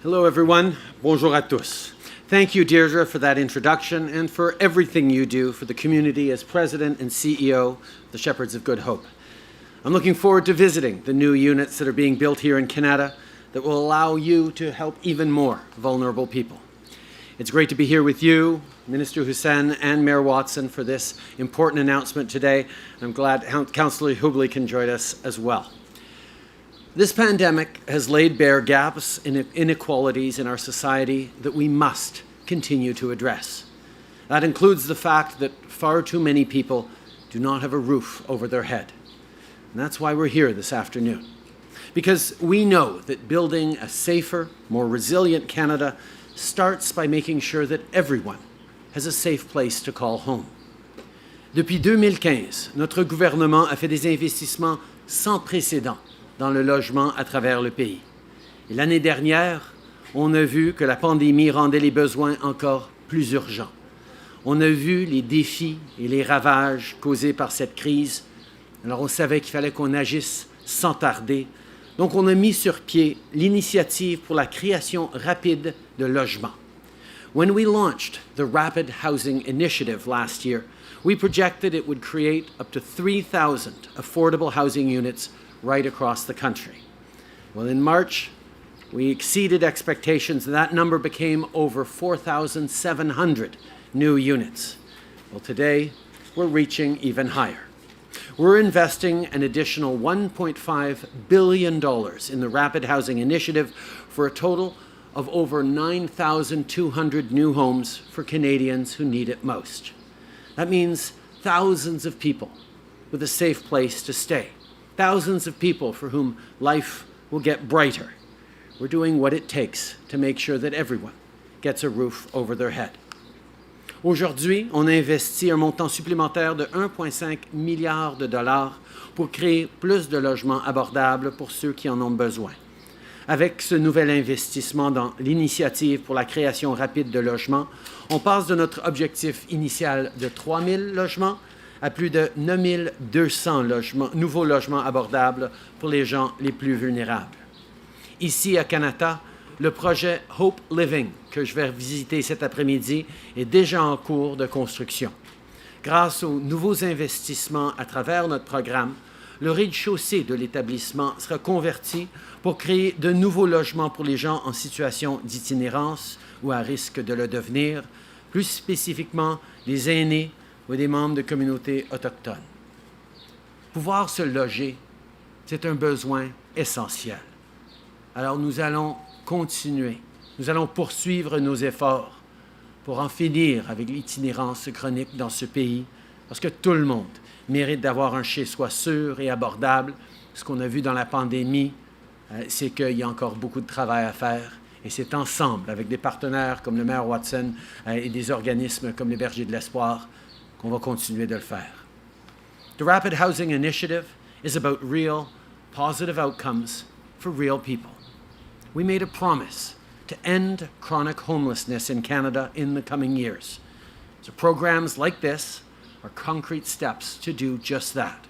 Hello, everyone. Bonjour à tous. Thank you, Deirdre, for that introduction and for everything you do for the community as President and CEO of the Shepherds of Good Hope. I'm looking forward to visiting the new units that are being built here in Canada that will allow you to help even more vulnerable people. It's great to be here with you, Minister Hussen and Mayor Watson, for this important announcement today. I'm glad Councillor Hubley can join us as well. This pandemic has laid bare gaps and inequalities in our society that we must continue to address. That includes the fact that far too many people do not have a roof over their head. And that's why we're here this afternoon. Because we know that building a safer, more resilient Canada starts by making sure that everyone has a safe place to call home. Depuis 2015, notre gouvernement a fait des investissements sans précédent dans le logement à travers le pays. Et l'année dernière, on a vu que la pandémie rendait les besoins encore plus urgents. On a vu les défis et les ravages causés par cette crise. Alors on savait qu'il fallait qu'on agisse sans tarder. Donc on a mis sur pied l'initiative pour la création rapide de logements. When we launched the Rapid Housing Initiative last year, we projected it would create up to 3,000 affordable housing units right across the country. Well, in March, we exceeded expectations, and that number became over 4,700 new units. Well, today, we're reaching even higher. We're investing an additional $1.5 billion in the Rapid Housing Initiative for a total of over 9,200 new homes for Canadians who need it most. That means thousands of people with a safe place to stay. Thousands of people for whom life will get brighter. We're doing what it takes to make sure that everyone gets a roof over their head. Aujourd'hui, on a investi un montant supplémentaire de 1,5 milliard de dollars pour créer plus de logements abordables pour ceux qui en ont besoin. Avec ce nouvel investissement dans l'initiative pour la création rapide de logements, on passe de notre objectif initial de 3 000 logements à plus de 9 200 nouveaux logements abordables pour les gens les plus vulnérables. Ici à Kanata, le projet Hope Living, que je vais visiter cet après-midi, est déjà en cours de construction. Grâce aux nouveaux investissements à travers notre programme, le rez-de-chaussée de l'établissement sera converti pour créer de nouveaux logements pour les gens en situation d'itinérance ou à risque de le devenir, plus spécifiquement les aînés ou des membres de communautés autochtones. Pouvoir se loger, c'est un besoin essentiel. Alors nous allons continuer, nous allons poursuivre nos efforts pour en finir avec l'itinérance chronique dans ce pays, parce que tout le monde mérite d'avoir un chez-soi sûr et abordable. Ce qu'on a vu dans la pandémie, c'est qu'il y a encore beaucoup de travail à faire. Et c'est ensemble, avec des partenaires comme le maire Watson et des organismes comme les Bergers de l'Espoir, qu'on va continuer de le faire. The Rapid Housing Initiative is about real, positive outcomes for real people. We made a promise to end chronic homelessness in Canada in the coming years. So programs like this are concrete steps to do just that.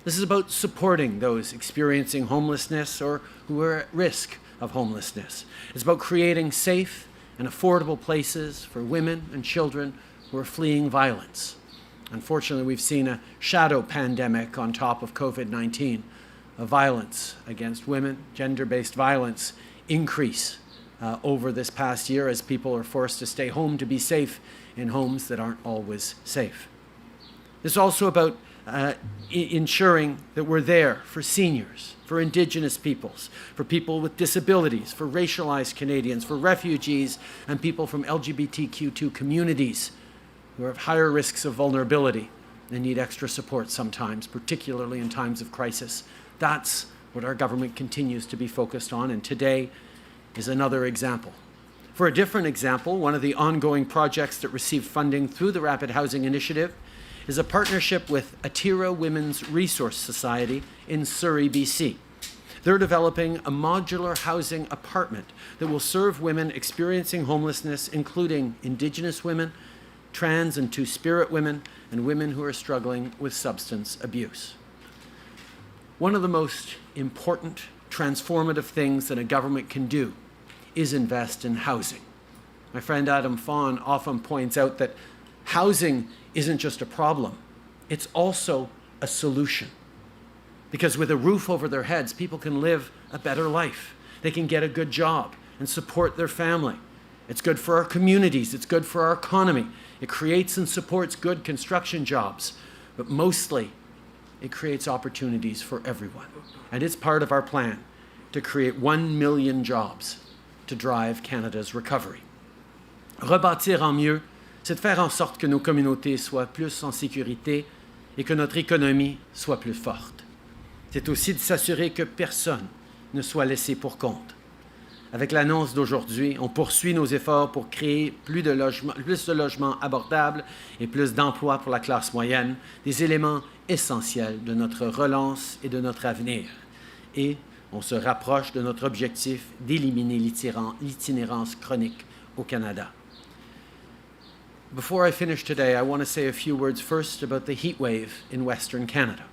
This is about supporting those experiencing homelessness or who are at risk of homelessness. It's about creating safe and affordable places for women and children who are fleeing violence. Unfortunately, we've seen a shadow pandemic on top of COVID-19, of violence against women, gender-based violence increase over this past year as people are forced to stay home to be safe in homes that aren't always safe. It's also about ensuring that we're there for seniors, for Indigenous peoples, for people with disabilities, for racialized Canadians, for refugees, and people from LGBTQ2 communities who have higher risks of vulnerability and need extra support sometimes, particularly in times of crisis. That's what our government continues to be focused on, and today is another example. For a different example, one of the ongoing projects that received funding through the Rapid Housing Initiative is a partnership with Atira Women's Resource Society in Surrey, BC. They're developing a modular housing apartment that will serve women experiencing homelessness, including Indigenous women, trans and two-spirit women, and women who are struggling with substance abuse. One of the most important transformative things that a government can do is invest in housing. My friend Adam Fawn often points out that housing isn't just a problem, it's also a solution. Because with a roof over their heads, people can live a better life. They can get a good job and support their family. It's good for our communities, it's good for our economy. It creates and supports good construction jobs, but mostly it creates opportunities for everyone. And it's part of our plan to create 1 million jobs to drive Canada's recovery. Rebâtir en mieux, c'est de faire en sorte que nos communautés soient plus en sécurité et que notre économie soit plus forte. C'est aussi de s'assurer que personne ne soit laissé pour compte. Avec l'annonce d'aujourd'hui, on poursuit nos efforts pour créer plus de logements abordables et plus d'emplois pour la classe moyenne, des éléments essentiels de notre relance et de notre avenir. Et on se rapproche de notre objectif d'éliminer l'itinérance chronique au Canada. Before I finish today, I want to say a few words first about the heat wave in Western Canada.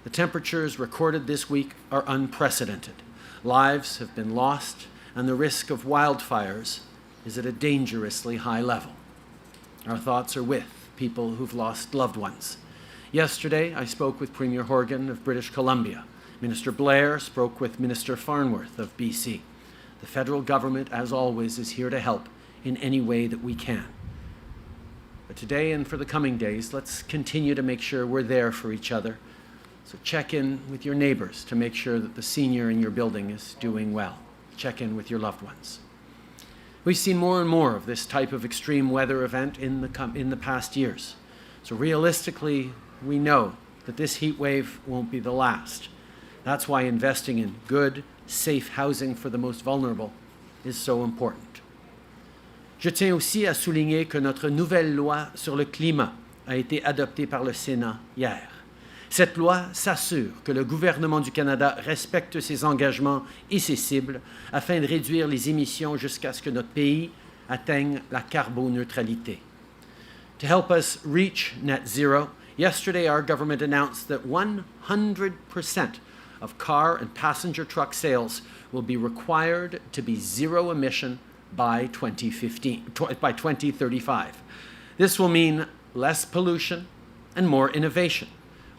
The temperatures recorded this week are unprecedented. Lives have been lost, and the risk of wildfires is at a dangerously high level. Our thoughts are with people who've lost loved ones. Yesterday, I spoke with Premier Horgan of British Columbia. Minister Blair spoke with Minister Farnworth of BC. The federal government, as always, is here to help in any way that we can. But today and for the coming days, let's continue to make sure we're there for each other. So check in with your neighbors to make sure that the senior in your building is doing well. Check in with your loved ones. We've seen more and more of this type of extreme weather event in the past years. So realistically, we know that this heat wave won't be the last. That's why investing in good, safe housing for the most vulnerable is so important. Je tiens aussi à souligner que notre nouvelle loi sur le climat a été adoptée par le Sénat hier. Cette loi s'assure que le gouvernement du Canada respecte ses engagements et ses cibles afin de réduire les émissions jusqu'à ce que notre pays atteigne la carboneutralité. To help us reach net zero, yesterday our government announced that 100% of car and passenger truck sales will be required to be zero emission by 2035. This will mean less pollution and more innovation.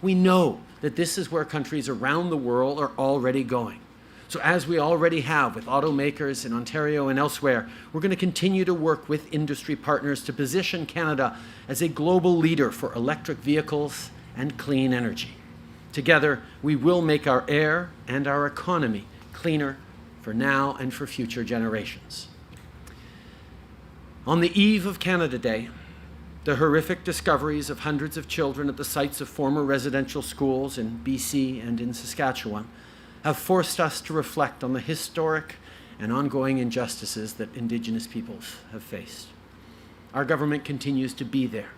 We know that this is where countries around the world are already going. So as we already have with automakers in Ontario and elsewhere, we're going to continue to work with industry partners to position Canada as a global leader for electric vehicles and clean energy. Together, we will make our air and our economy cleaner for now and for future generations. On the eve of Canada Day, the horrific discoveries of hundreds of children at the sites of former residential schools in BC and in Saskatchewan have forced us to reflect on the historic and ongoing injustices that Indigenous peoples have faced. Our government continues to be there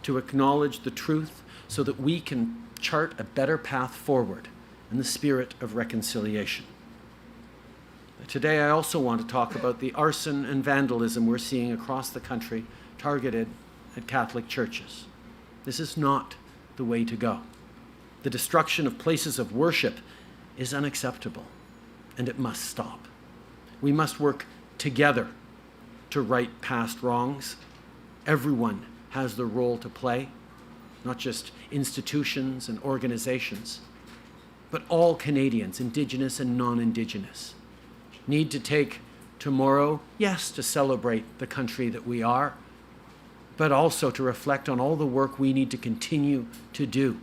to acknowledge the truth so that we can chart a better path forward in the spirit of reconciliation. Today, I also want to talk about the arson and vandalism we're seeing across the country targeted at Catholic churches. This is not the way to go. The destruction of places of worship is unacceptable, and it must stop. We must work together to right past wrongs. Everyone has their role to play, not just institutions and organizations, but all Canadians, Indigenous and non-Indigenous, need to take tomorrow, yes, to celebrate the country that we are, but also to reflect on all the work we need to continue to do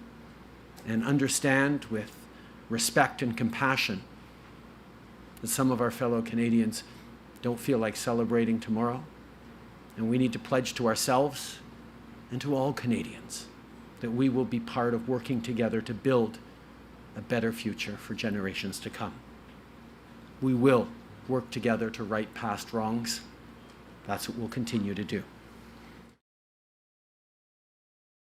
and understand with respect and compassion that some of our fellow Canadians don't feel like celebrating tomorrow. And we need to pledge to ourselves and to all Canadians that we will be part of working together to build a better future for generations to come. We will work together to right past wrongs. That's what we'll continue to do.